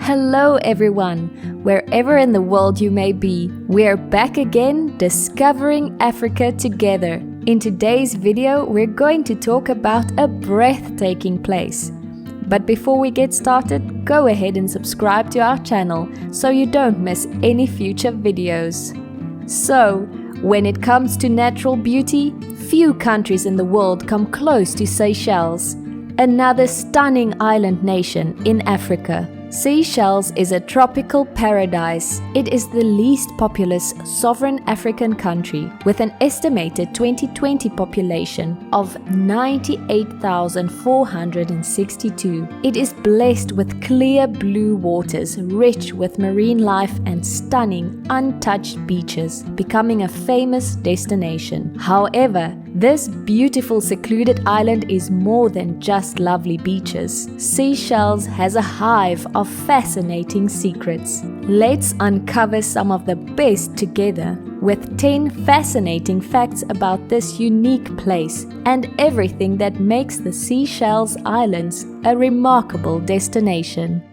Hello everyone, wherever in the world you may be, we're back again discovering Africa together. In today's video, we're going to talk about a breathtaking place. But before we get started, go ahead and subscribe to our channel so you don't miss any future videos. So, when it comes to natural beauty, few countries in the world come close to Seychelles, another stunning island nation in Africa. Seychelles is a tropical paradise. It is the least populous sovereign African country with an estimated 2020 population of 98,462. It is blessed with clear blue waters, rich with marine life and stunning, untouched beaches, becoming a famous destination. However, this beautiful secluded island is more than just lovely beaches. Seychelles has a hive of fascinating secrets. Let's uncover some of the best together with 10 fascinating facts about this unique place and everything that makes the Seychelles Islands a remarkable destination.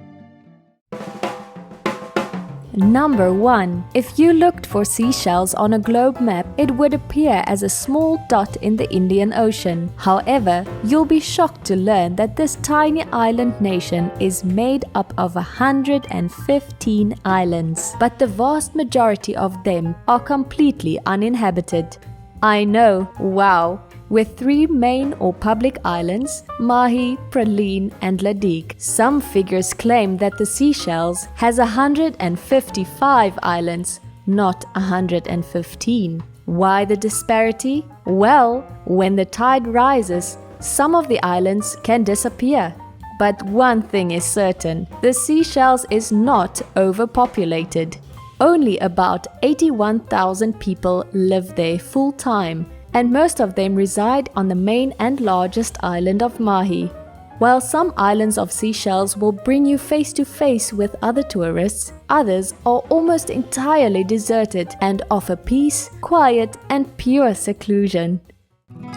Number 1. If you looked for Seychelles on a globe map, it would appear as a small dot in the Indian Ocean. However, you'll be shocked to learn that this tiny island nation is made up of 115 islands, but the vast majority of them are completely uninhabited. I know, wow! With 3 main or public islands, Mahe, Praslin and La Digue. Some figures claim that the Seychelles has 155 islands, not 115. Why the disparity? Well, when the tide rises, some of the islands can disappear. But one thing is certain, the Seychelles is not overpopulated. Only about 81,000 people live there full-time, and most of them reside on the main and largest island of Mahé. While some islands of Seychelles will bring you face to face with other tourists, others are almost entirely deserted and offer peace, quiet and pure seclusion.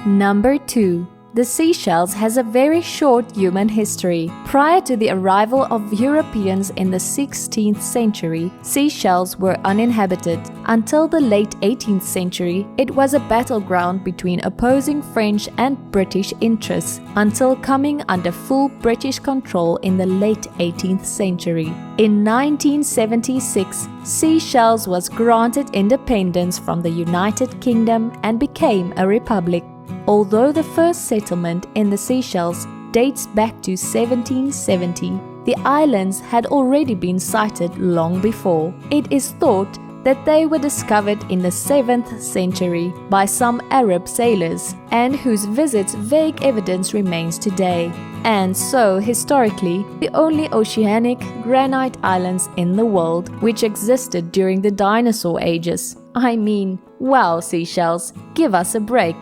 Number 2. The Seychelles has a very short human history. Prior to the arrival of Europeans in the 16th century, Seychelles were uninhabited. Until the late 18th century, it was a battleground between opposing French and British interests, until coming under full British control in the late 18th century. In 1976, Seychelles was granted independence from the United Kingdom and became a republic. Although the first settlement in the Seychelles dates back to 1770, the islands had already been sighted long before. It is thought that they were discovered in the 7th century by some Arab sailors, and whose visits vague evidence remains today. And so, historically, the only oceanic granite islands in the world which existed during the dinosaur ages. I mean, wow, Seychelles, give us a break.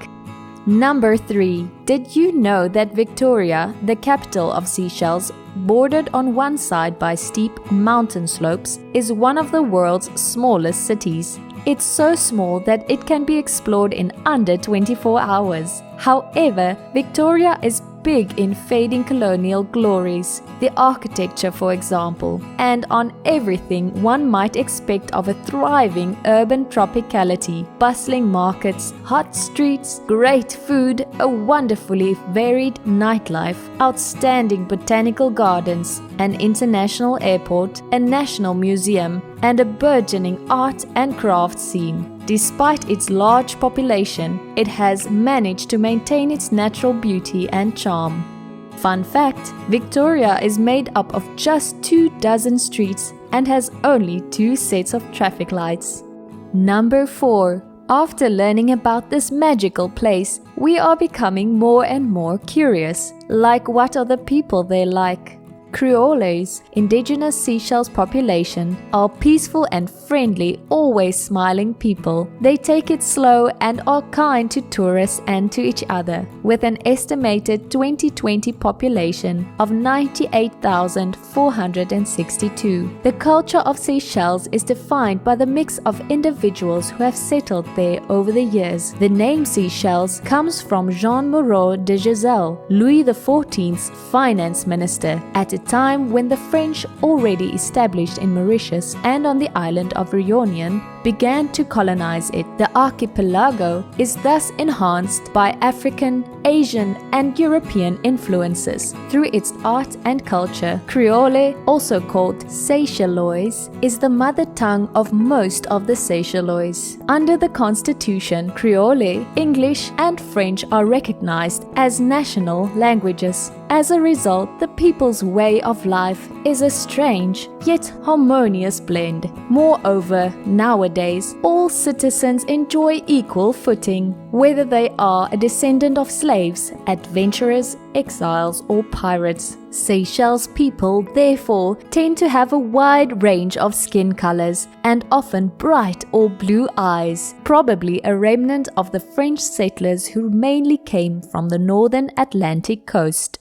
Number 3. Did you know that Victoria, the capital of Seychelles, bordered on one side by steep mountain slopes, is one of the world's smallest cities? It's so small that it can be explored in under 24 hours. However, Victoria is big in fading colonial glories, the architecture for example, and on everything one might expect of a thriving urban tropicality, bustling markets, hot streets, great food, a wonderfully varied nightlife, outstanding botanical gardens, an international airport, a national museum, and a burgeoning art and craft scene. Despite its large population, it has managed to maintain its natural beauty and charm. Fun fact, Victoria is made up of just 24 streets and has only 2 sets of traffic lights. Number 4. After learning about this magical place, we are becoming more and more curious. Like, what are the people there like? Creoles, indigenous Seychelles population, are peaceful and friendly, always smiling people. They take it slow and are kind to tourists and to each other. With an estimated 2020 population of 98,462. The culture of Seychelles is defined by the mix of individuals who have settled there over the years. The name Seychelles comes from Jean Moreau de Giselle, Louis XIV's finance minister at a time when the French, already established in Mauritius and on the island of Réunion, began to colonize it. The archipelago is thus enhanced by African, Asian, and European influences through its art and culture. Creole, also called Seychellois, is the mother tongue of most of the Seychellois. Under the constitution, Creole, English, and French are recognized as national languages. As a result, the people's way of life is a strange yet harmonious blend. Moreover, nowadays, all citizens enjoy equal footing, whether they are a descendant of slaves, adventurers, exiles, or pirates. Seychelles people, therefore, tend to have a wide range of skin colors and often bright or blue eyes, probably a remnant of the French settlers who mainly came from the northern Atlantic coast.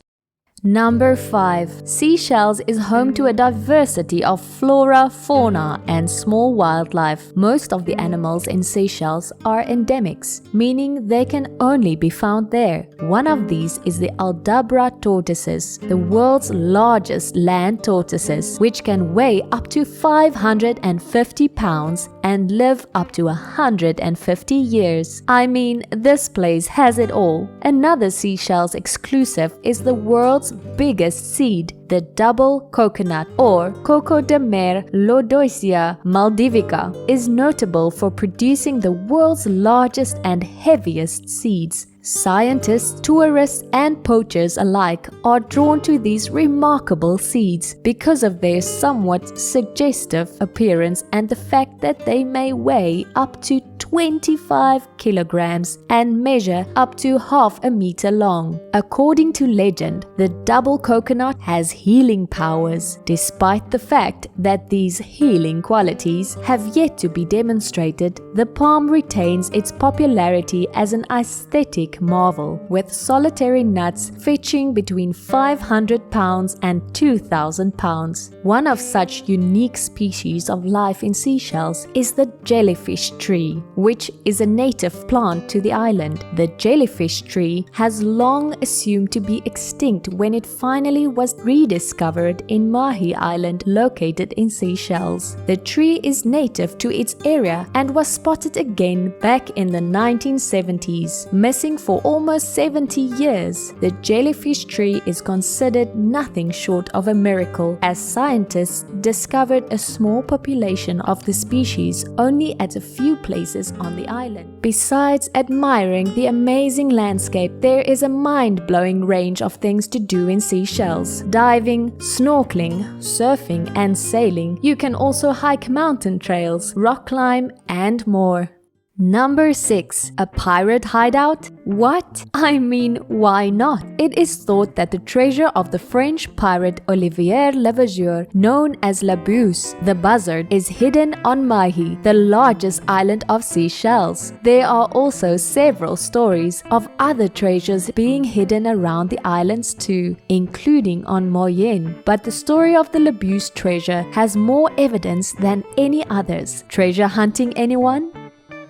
Number 5. Seychelles is home to a diversity of flora, fauna, and small wildlife. Most of the animals in Seychelles are endemics, meaning they can only be found there. One of these is the Aldabra tortoises, the world's largest land tortoises, which can weigh up to 550 pounds and live up to 150 years. I mean, this place has it all. Another Seychelles exclusive is the world's biggest seed, the double coconut, or Coco de Mer Lodoicea maldivica, is notable for producing the world's largest and heaviest seeds. Scientists, tourists, and poachers alike are drawn to these remarkable seeds because of their somewhat suggestive appearance and the fact that they may weigh up to 25 kilograms and measure up to half a meter long. According to legend, the double coconut has healing powers. Despite the fact that these healing qualities have yet to be demonstrated, the palm retains its popularity as an aesthetic marvel, with solitary nuts fetching between 500 pounds and 2,000 pounds. One of such unique species of life in Seychelles is the jellyfish tree, which is a native plant to the island. The jellyfish tree has long assumed to be extinct when it finally was rediscovered in Mahé Island, located in Seychelles. The tree is native to its area and was spotted again back in the 1970s, missing for almost 70 years. The jellyfish tree is considered nothing short of a miracle, as scientists discovered a small population of the species only at a few places on the island. Besides admiring the amazing landscape, there is a mind-blowing range of things to do in Seychelles. Diving, snorkeling, surfing, and sailing. You can also hike mountain trails, rock climb, and more. Number 6. A pirate hideout? What? I mean, why not? It is thought that the treasure of the French pirate Olivier Lavageur, known as La Buse, the buzzard, is hidden on Mahé, the largest island of Seychelles. There are also several stories of other treasures being hidden around the islands too, including on Mahe, but the story of the La Buse treasure has more evidence than any others. Treasure hunting, anyone?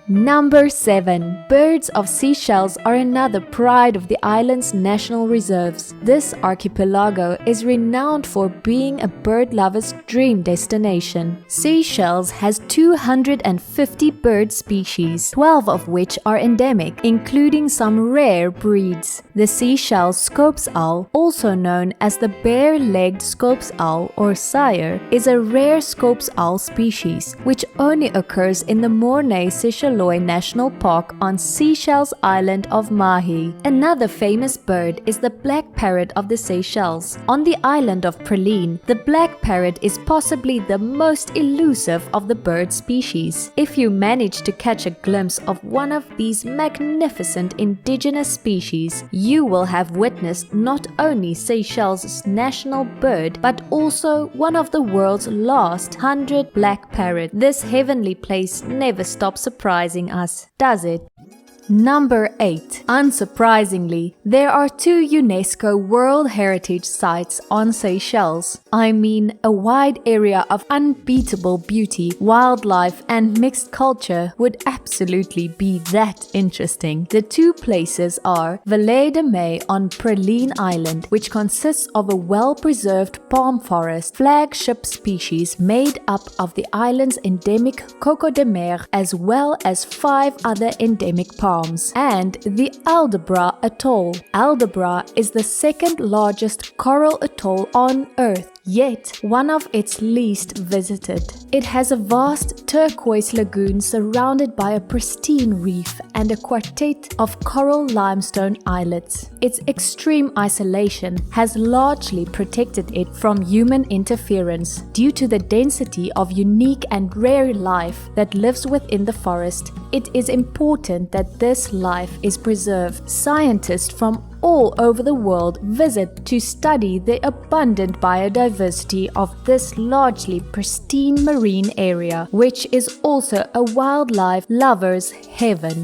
Number 7. Birds of Seychelles are another pride of the island's national reserves. This archipelago is renowned for being a bird lover's dream destination. Seychelles has 250 bird species, 12 of which are endemic, including some rare breeds. The Seychelles Scops owl, also known as the bare-legged Scops owl or sire, is a rare Scops owl species, which only occurs in the Mornay Seychelles National Park on Seychelles Island of Mahé. Another famous bird is the black parrot of the Seychelles. On the island of Praslin, the black parrot is possibly the most elusive of the bird species. If you manage to catch a glimpse of one of these magnificent indigenous species, you will have witnessed not only Seychelles' national bird, but also one of the world's last 100 black parrots. This heavenly place never stops surprising us, does it? Number 8. Unsurprisingly, there are 2 UNESCO World Heritage Sites on Seychelles. I mean, a wide area of unbeatable beauty, wildlife and mixed culture would absolutely be that interesting. The 2 places are Vallée de Mahé on Praslin Island, which consists of a well-preserved palm forest, flagship species made up of the island's endemic coco de mer, as well as 5 other endemic palms, and the Aldabra Atoll. Aldabra is the second largest coral atoll on Earth, yet one of its least visited. It has a vast turquoise lagoon surrounded by a pristine reef and a quartet of coral limestone islets. Its extreme isolation has largely protected it from human interference due to the density of unique and rare life that lives within the forest. It is important that this life is preserved. Scientists from all over the world visit to study the abundant biodiversity of this largely pristine marine area, which is also a wildlife lover's heaven.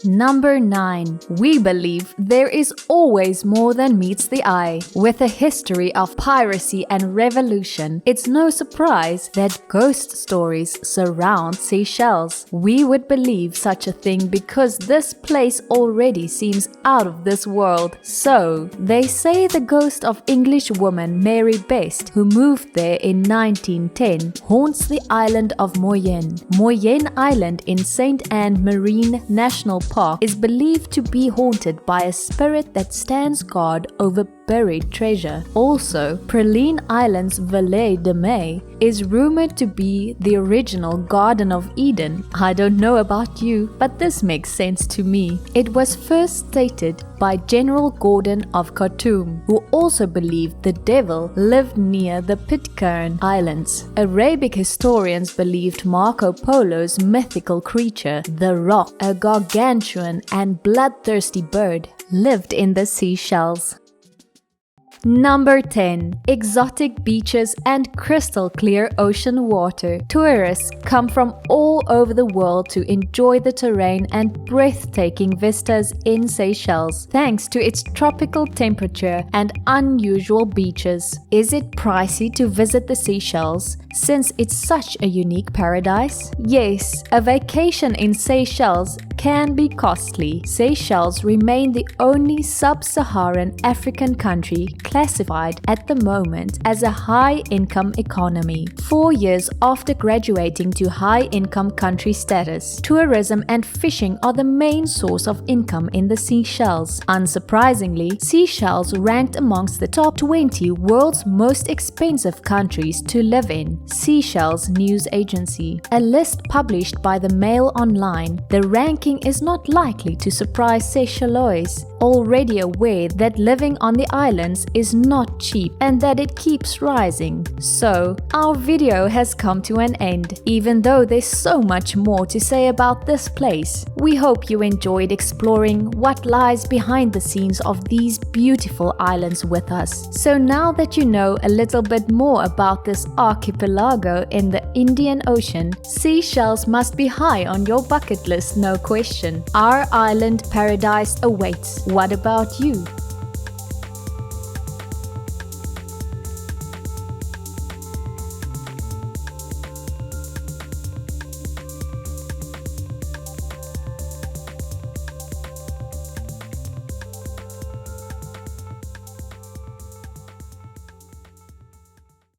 Number 9. We believe there is always more than meets the eye. With a history of piracy and revolution, it's no surprise that ghost stories surround Seychelles. We would believe such a thing because this place already seems out of this world. So, they say the ghost of English woman Mary Best, who moved there in 1910, haunts the island of Mahé. Mahé Island in St. Anne Marine National Park is believed to be haunted by a spirit that stands guard over buried treasure. Also, Praslin Island's Vallée de Mahé is rumored to be the original Garden of Eden. I don't know about you, but this makes sense to me. It was first stated by General Gordon of Khartoum, who also believed the devil lived near the Pitcairn Islands. Arabic historians believed Marco Polo's mythical creature, the Roc, a gargantuan and bloodthirsty bird, lived in the Seychelles. Number 10. Exotic beaches and crystal clear ocean water. Tourists come from all over the world to enjoy the terrain and breathtaking vistas in Seychelles, thanks to its tropical temperature and unusual beaches. Is it pricey to visit the Seychelles, since it's such a unique paradise? Yes, a vacation in Seychelles can be costly. Seychelles remain the only sub-Saharan African country classified at the moment as a high-income economy. 4 years after graduating to high-income country status, tourism and fishing are the main source of income in the Seychelles. Unsurprisingly, Seychelles ranked amongst the top 20 world's most expensive countries to live in. Seychelles News Agency. A list published by the Mail Online, the ranking is not likely to surprise Seychellois, already aware that living on the islands is not cheap and that it keeps rising. So, our video has come to an end, even though there's so much more to say about this place. We hope you enjoyed exploring what lies behind the scenes of these beautiful islands with us. So now that you know a little bit more about this archipelago in the Indian Ocean, Seychelles must be high on your bucket list, no question. Our island paradise awaits. What about you?